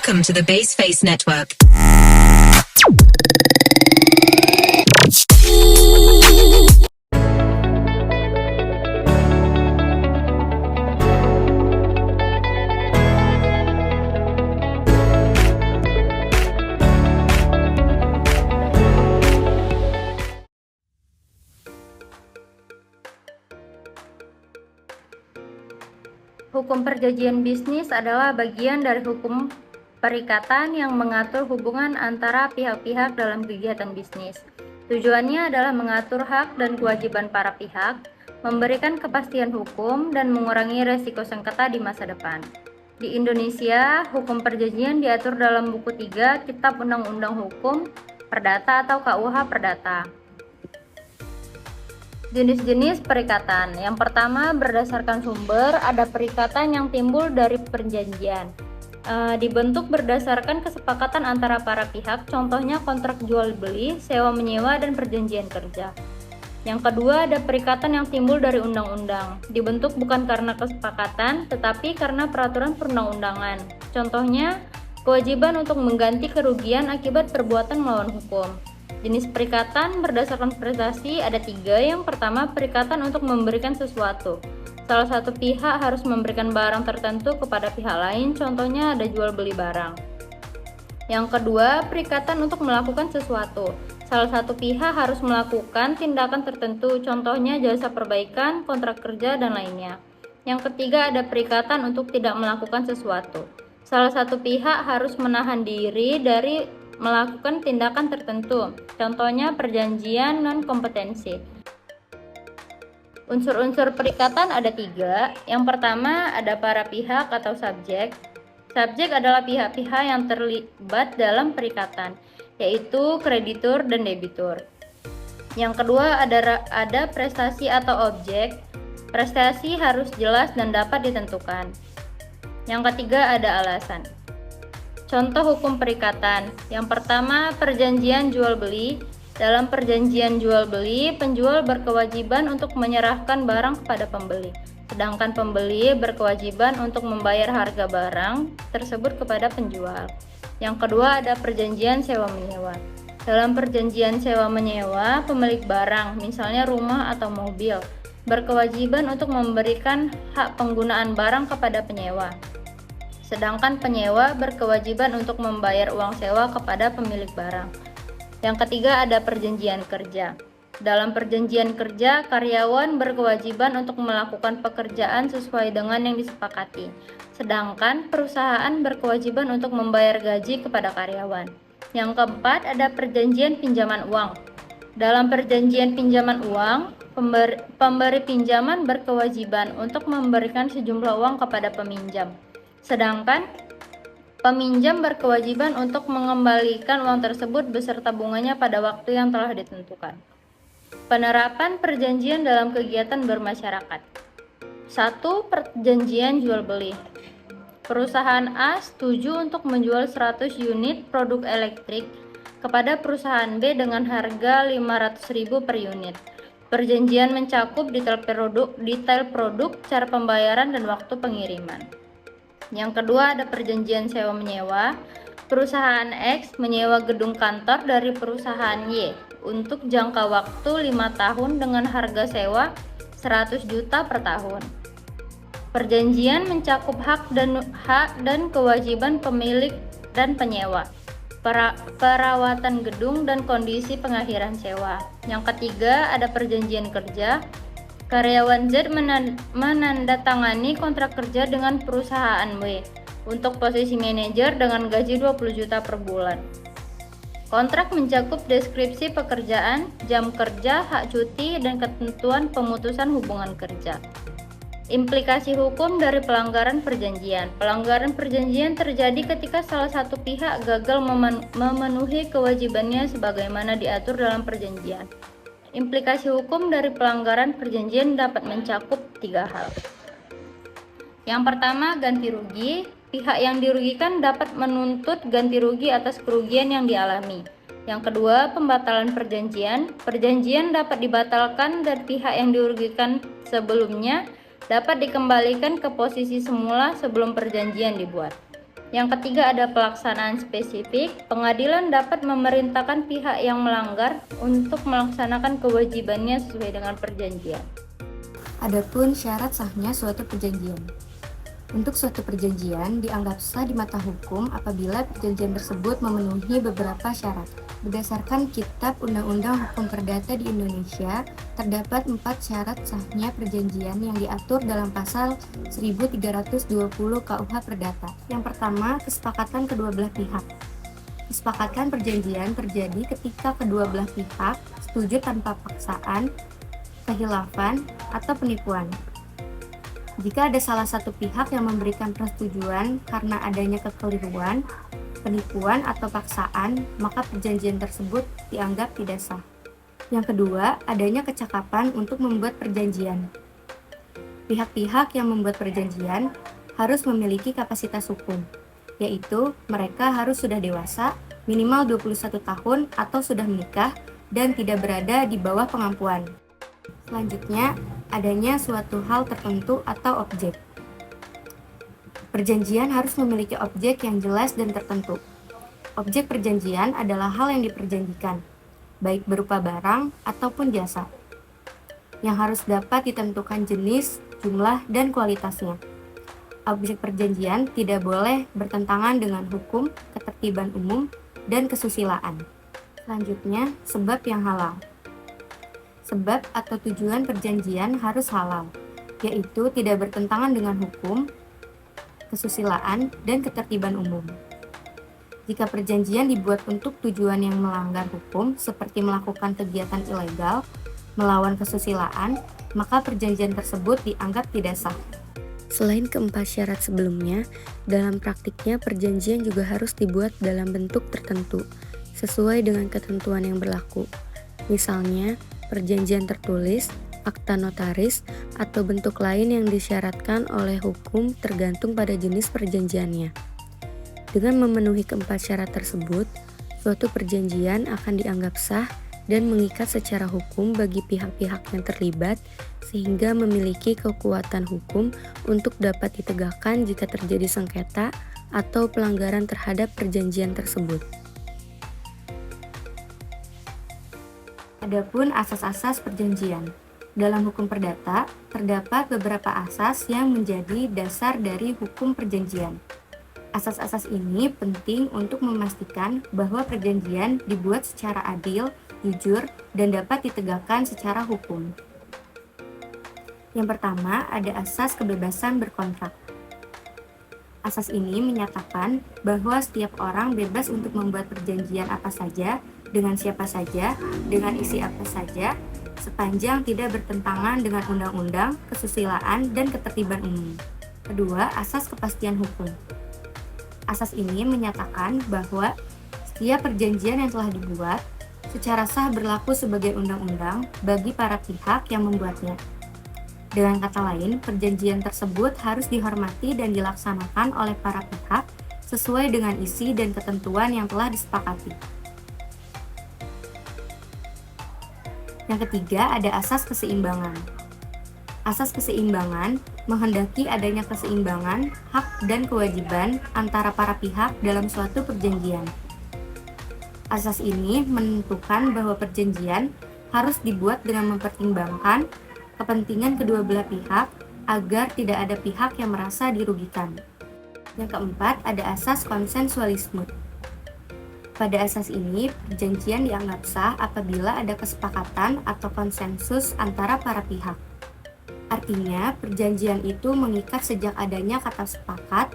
Welcome to the Baseface Network. Hukum perjanjian bisnis adalah bagian dari hukum perikatan yang mengatur hubungan antara pihak-pihak dalam kegiatan bisnis. Tujuannya adalah mengatur hak dan kewajiban para pihak, memberikan kepastian hukum, dan mengurangi resiko sengketa di masa depan. Di Indonesia, hukum perjanjian diatur dalam buku 3 Kitab Undang-Undang Hukum Perdata atau KUH Perdata. Jenis-jenis perikatan. Yang pertama, berdasarkan sumber, ada perikatan yang timbul dari perjanjian. Dibentuk berdasarkan kesepakatan antara para pihak, contohnya kontrak jual beli, sewa menyewa, dan perjanjian kerja. Yang kedua, ada perikatan yang timbul dari undang-undang. Dibentuk bukan karena kesepakatan, tetapi karena peraturan perundang-undangan. Contohnya, kewajiban untuk mengganti kerugian akibat perbuatan melawan hukum. Jenis perikatan berdasarkan prestasi ada 3. Yang pertama, perikatan untuk memberikan sesuatu. Salah satu pihak harus memberikan barang tertentu kepada pihak lain, contohnya ada jual beli barang. Yang kedua, perikatan untuk melakukan sesuatu. Salah satu pihak harus melakukan tindakan tertentu, contohnya jasa perbaikan, kontrak kerja, dan lainnya. Yang ketiga, ada perikatan untuk tidak melakukan sesuatu. Salah satu pihak harus menahan diri dari melakukan tindakan tertentu, contohnya perjanjian non-kompetensi. Unsur-unsur perikatan ada 3. Yang pertama, ada para pihak atau subjek. Subjek adalah pihak-pihak yang terlibat dalam perikatan, yaitu kreditur dan debitur. Yang kedua, ada prestasi atau objek. Prestasi harus jelas dan dapat ditentukan. Yang ketiga, ada alasan. Contoh hukum perikatan. Yang pertama, perjanjian jual beli. Dalam perjanjian jual beli, penjual berkewajiban untuk menyerahkan barang kepada pembeli, sedangkan pembeli berkewajiban untuk membayar harga barang tersebut kepada penjual. Yang kedua, ada perjanjian sewa menyewa. Dalam perjanjian sewa menyewa, pemilik barang, misalnya rumah atau mobil, berkewajiban untuk memberikan hak penggunaan barang kepada penyewa, sedangkan penyewa berkewajiban untuk membayar uang sewa kepada pemilik barang. Yang ketiga, ada perjanjian kerja. Dalam perjanjian kerja, karyawan berkewajiban untuk melakukan pekerjaan sesuai dengan yang disepakati, sedangkan perusahaan berkewajiban untuk membayar gaji kepada karyawan. Yang keempat, ada perjanjian pinjaman uang. Dalam perjanjian pinjaman uang, pemberi pinjaman berkewajiban untuk memberikan sejumlah uang kepada peminjam, sedangkan peminjam berkewajiban untuk mengembalikan uang tersebut beserta bunganya pada waktu yang telah ditentukan. Penerapan perjanjian dalam kegiatan bermasyarakat. 1. Perjanjian jual beli. Perusahaan A setuju untuk menjual 100 unit produk elektrik kepada perusahaan B dengan harga 500.000 per unit. Perjanjian mencakup detail produk, cara pembayaran, dan waktu pengiriman. Yang kedua, ada perjanjian sewa menyewa. Perusahaan X menyewa gedung kantor dari perusahaan Y untuk jangka waktu 5 tahun dengan harga sewa 100 juta per tahun. Perjanjian mencakup hak dan kewajiban pemilik dan penyewa, perawatan gedung, dan kondisi pengakhiran sewa. Yang ketiga, ada perjanjian kerja. Karyawan Z menandatangani kontrak kerja dengan perusahaan W untuk posisi manajer dengan gaji 20 juta per bulan. Kontrak mencakup deskripsi pekerjaan, jam kerja, hak cuti, dan ketentuan pemutusan hubungan kerja. Implikasi hukum dari pelanggaran perjanjian. Pelanggaran perjanjian terjadi ketika salah satu pihak gagal memenuhi kewajibannya sebagaimana diatur dalam perjanjian. Implikasi hukum dari pelanggaran perjanjian dapat mencakup 3 hal. Yang pertama, ganti rugi. Pihak yang dirugikan dapat menuntut ganti rugi atas kerugian yang dialami. Yang kedua, pembatalan perjanjian. Perjanjian dapat dibatalkan dan pihak yang dirugikan sebelumnya dapat dikembalikan ke posisi semula sebelum perjanjian dibuat. Yang ketiga ada pelaksanaan spesifik. Pengadilan dapat memerintahkan pihak yang melanggar untuk melaksanakan kewajibannya sesuai dengan perjanjian. Adapun syarat sahnya suatu perjanjian. Untuk suatu perjanjian dianggap sah di mata hukum apabila perjanjian tersebut memenuhi beberapa syarat. Berdasarkan Kitab Undang-Undang Hukum Perdata di Indonesia, terdapat 4 syarat sahnya perjanjian yang diatur dalam pasal 1320 KUH Perdata. Yang pertama, kesepakatan kedua belah pihak. Kesepakatan perjanjian terjadi ketika kedua belah pihak setuju tanpa paksaan, kehilafan, atau penipuan. Jika ada salah satu pihak yang memberikan persetujuan karena adanya kekeliruan, penipuan, atau paksaan, maka perjanjian tersebut dianggap tidak sah. Yang kedua, adanya kecakapan untuk membuat perjanjian. Pihak-pihak yang membuat perjanjian harus memiliki kapasitas hukum, yaitu mereka harus sudah dewasa, minimal 21 tahun atau sudah menikah, dan tidak berada di bawah pengampuan. Selanjutnya, adanya suatu hal tertentu atau objek. Perjanjian harus memiliki objek yang jelas dan tertentu. Objek perjanjian adalah hal yang diperjanjikan, baik berupa barang ataupun jasa, yang harus dapat ditentukan jenis, jumlah, dan kualitasnya. Objek perjanjian tidak boleh bertentangan dengan hukum, ketertiban umum, dan kesusilaan. Selanjutnya, sebab yang halal. Sebab atau tujuan perjanjian harus halal, yaitu tidak bertentangan dengan hukum, kesusilaan, dan ketertiban umum. Jika perjanjian dibuat untuk tujuan yang melanggar hukum, seperti melakukan kegiatan ilegal, melawan kesusilaan, maka perjanjian tersebut dianggap tidak sah. Selain keempat syarat sebelumnya, dalam praktiknya perjanjian juga harus dibuat dalam bentuk tertentu, sesuai dengan ketentuan yang berlaku. Misalnya, perjanjian tertulis, akta notaris, atau bentuk lain yang disyaratkan oleh hukum tergantung pada jenis perjanjiannya. Dengan memenuhi keempat syarat tersebut, suatu perjanjian akan dianggap sah dan mengikat secara hukum bagi pihak-pihak yang terlibat sehingga memiliki kekuatan hukum untuk dapat ditegakkan jika terjadi sengketa atau pelanggaran terhadap perjanjian tersebut. Adapun asas-asas perjanjian. Dalam hukum perdata, terdapat beberapa asas yang menjadi dasar dari hukum perjanjian. Asas-asas ini penting untuk memastikan bahwa perjanjian dibuat secara adil, jujur, dan dapat ditegakkan secara hukum. Yang pertama, ada asas kebebasan berkontrak. Asas ini menyatakan bahwa setiap orang bebas untuk membuat perjanjian apa saja, dengan siapa saja, dengan isi apa saja, sepanjang tidak bertentangan dengan undang-undang, kesusilaan, dan ketertiban umum. Kedua, asas kepastian hukum. Asas ini menyatakan bahwa setiap perjanjian yang telah dibuat secara sah berlaku sebagai undang-undang bagi para pihak yang membuatnya. Dengan kata lain, perjanjian tersebut harus dihormati dan dilaksanakan oleh para pihak sesuai dengan isi dan ketentuan yang telah disepakati. Yang ketiga, ada asas keseimbangan. Asas keseimbangan menghendaki adanya keseimbangan hak dan kewajiban antara para pihak dalam suatu perjanjian. Asas ini menentukan bahwa perjanjian harus dibuat dengan mempertimbangkan kepentingan kedua belah pihak agar tidak ada pihak yang merasa dirugikan. Yang keempat, ada asas konsensualisme. Pada asas ini, perjanjian dianggap sah apabila ada kesepakatan atau konsensus antara para pihak. Artinya, perjanjian itu mengikat sejak adanya kata sepakat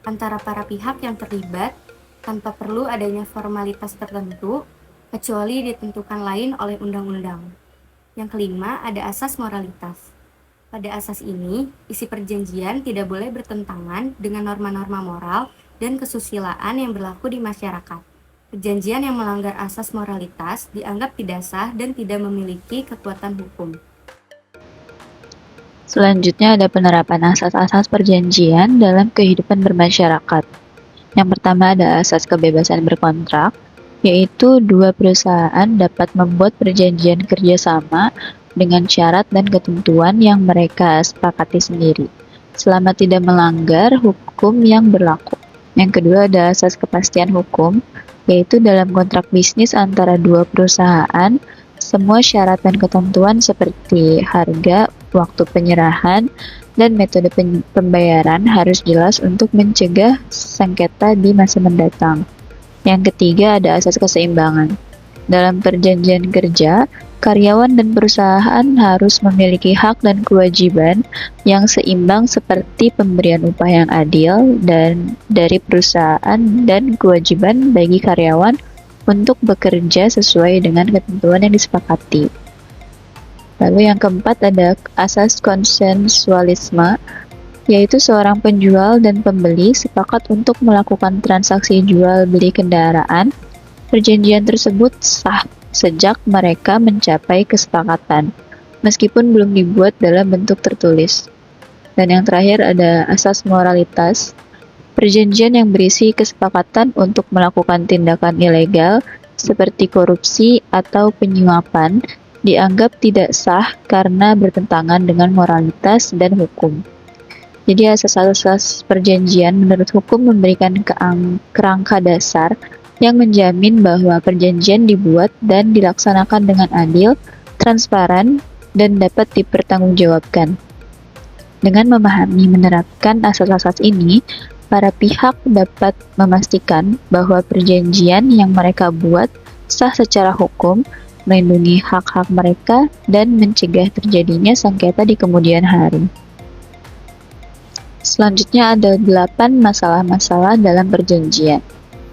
antara para pihak yang terlibat tanpa perlu adanya formalitas tertentu, kecuali ditentukan lain oleh undang-undang. Yang kelima, ada asas moralitas. Pada asas ini, isi perjanjian tidak boleh bertentangan dengan norma-norma moral dan kesusilaan yang berlaku di masyarakat. Perjanjian yang melanggar asas moralitas dianggap tidak sah dan tidak memiliki kekuatan hukum. Selanjutnya ada penerapan asas-asas perjanjian dalam kehidupan bermasyarakat. Yang pertama ada asas kebebasan berkontrak, yaitu dua perusahaan dapat membuat perjanjian kerjasama dengan syarat dan ketentuan yang mereka sepakati sendiri, selama tidak melanggar hukum yang berlaku. Yang kedua ada asas kepastian hukum, yaitu dalam kontrak bisnis antara dua perusahaan, semua syarat dan ketentuan seperti harga, waktu penyerahan, dan metode pembayaran harus jelas untuk mencegah sengketa di masa mendatang. Yang ketiga ada asas keseimbangan. Dalam perjanjian kerja, karyawan dan perusahaan harus memiliki hak dan kewajiban yang seimbang seperti pemberian upah yang adil dan dari perusahaan dan kewajiban bagi karyawan untuk bekerja sesuai dengan ketentuan yang disepakati. Lalu yang keempat ada asas konsensualisme, yaitu seorang penjual dan pembeli sepakat untuk melakukan transaksi jual beli kendaraan. Perjanjian tersebut sah sejak mereka mencapai kesepakatan, meskipun belum dibuat dalam bentuk tertulis. Dan yang terakhir ada asas moralitas, perjanjian yang berisi kesepakatan untuk melakukan tindakan ilegal seperti korupsi atau penyuapan dianggap tidak sah karena bertentangan dengan moralitas dan hukum. Jadi asas-asas perjanjian menurut hukum memberikan kerangka dasar yang menjamin bahwa perjanjian dibuat dan dilaksanakan dengan adil, transparan, dan dapat dipertanggungjawabkan. Dengan memahami menerapkan asas-asas ini, para pihak dapat memastikan bahwa perjanjian yang mereka buat sah secara hukum, melindungi hak-hak mereka, dan mencegah terjadinya sengketa di kemudian hari. Selanjutnya ada 8 masalah-masalah dalam perjanjian.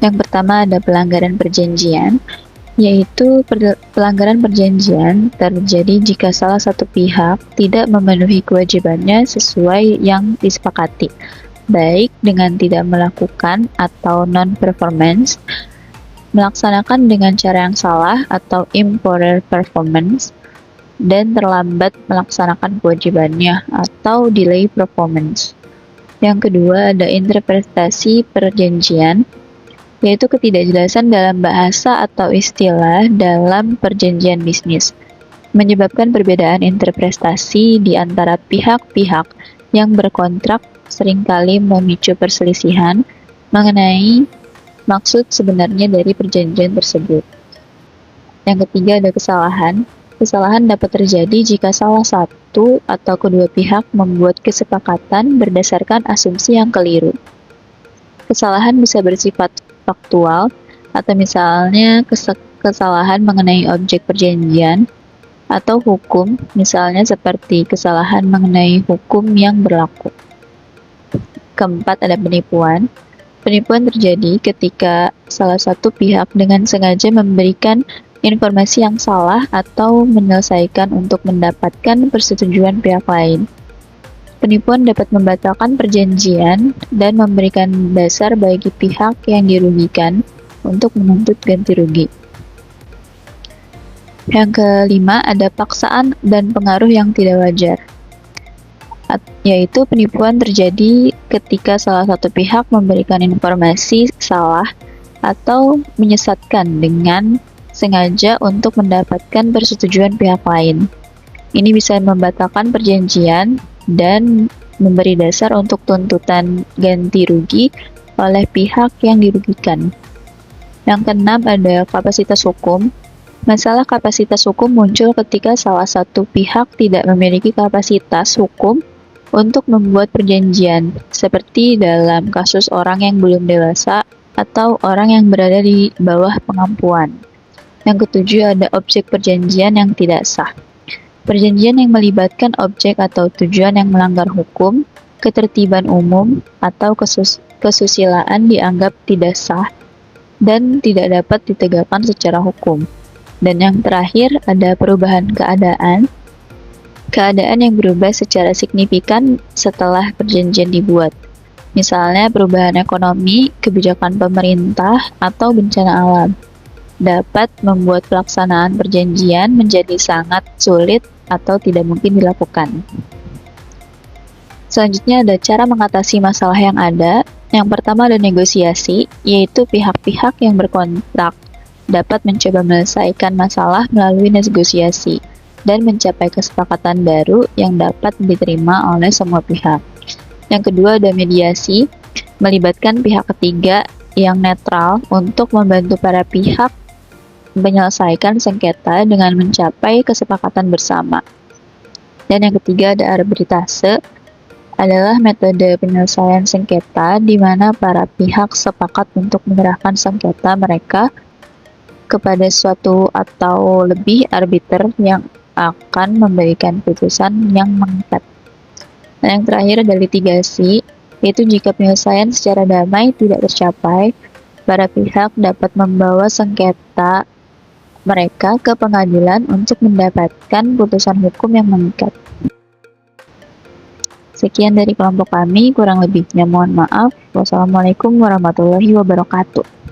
Yang pertama ada pelanggaran perjanjian, yaitu pelanggaran perjanjian terjadi jika salah satu pihak tidak memenuhi kewajibannya sesuai yang disepakati, baik dengan tidak melakukan atau non-performance, melaksanakan dengan cara yang salah atau improper performance, dan terlambat melaksanakan kewajibannya atau delay performance. Yang kedua ada interpretasi perjanjian, yaitu ketidakjelasan dalam bahasa atau istilah dalam perjanjian bisnis, menyebabkan perbedaan interpretasi di antara pihak-pihak yang berkontrak seringkali memicu perselisihan mengenai maksud sebenarnya dari perjanjian tersebut. Yang ketiga ada kesalahan. Kesalahan dapat terjadi jika salah satu atau kedua pihak membuat kesepakatan berdasarkan asumsi yang keliru. Kesalahan bisa bersifat faktual, atau misalnya kesalahan mengenai objek perjanjian, atau hukum, misalnya seperti kesalahan mengenai hukum yang berlaku. Keempat ada penipuan. Penipuan terjadi ketika salah satu pihak dengan sengaja memberikan informasi yang salah atau menyelesaikan untuk mendapatkan persetujuan pihak lain. Penipuan dapat membatalkan perjanjian dan memberikan dasar bagi pihak yang dirugikan untuk menuntut ganti rugi. Yang kelima ada paksaan dan pengaruh yang tidak wajar, yaitu penipuan terjadi ketika salah satu pihak memberikan informasi salah atau menyesatkan dengan sengaja untuk mendapatkan persetujuan pihak lain. Ini bisa membatalkan perjanjian dan memberi dasar untuk tuntutan ganti rugi oleh pihak yang dirugikan. Yang keenam ada kapasitas hukum. Masalah kapasitas hukum muncul ketika salah satu pihak tidak memiliki kapasitas hukum untuk membuat perjanjian, seperti dalam kasus orang yang belum dewasa atau orang yang berada di bawah pengampuan. Yang ketujuh ada objek perjanjian yang tidak sah. Perjanjian yang melibatkan objek atau tujuan yang melanggar hukum, ketertiban umum, atau kesusilaan dianggap tidak sah dan tidak dapat ditegakkan secara hukum. Dan yang terakhir ada perubahan keadaan. Keadaan yang berubah secara signifikan setelah perjanjian dibuat. Misalnya perubahan ekonomi, kebijakan pemerintah, atau bencana alam dapat membuat pelaksanaan perjanjian menjadi sangat sulit atau tidak mungkin dilakukan. Selanjutnya ada cara mengatasi masalah yang ada. Yang pertama ada negosiasi, yaitu pihak-pihak yang berkontrak dapat mencoba menyelesaikan masalah melalui negosiasi dan mencapai kesepakatan baru yang dapat diterima oleh semua pihak. Yang kedua ada mediasi. melibatkan pihak ketiga yang netral untuk membantu para pihak menyelesaikan sengketa dengan mencapai kesepakatan bersama. Dan yang ketiga ada arbitrase, adalah metode penyelesaian sengketa di mana para pihak sepakat untuk menyerahkan sengketa mereka kepada suatu atau lebih arbiter yang akan memberikan putusan yang mengikat. Dan yang terakhir ada litigasi, yaitu jika penyelesaian secara damai tidak tercapai, para pihak dapat membawa sengketa mereka ke pengadilan untuk mendapatkan putusan hukum yang mengikat. Sekian dari kelompok kami, kurang lebihnya mohon maaf. Wassalamualaikum warahmatullahi wabarakatuh.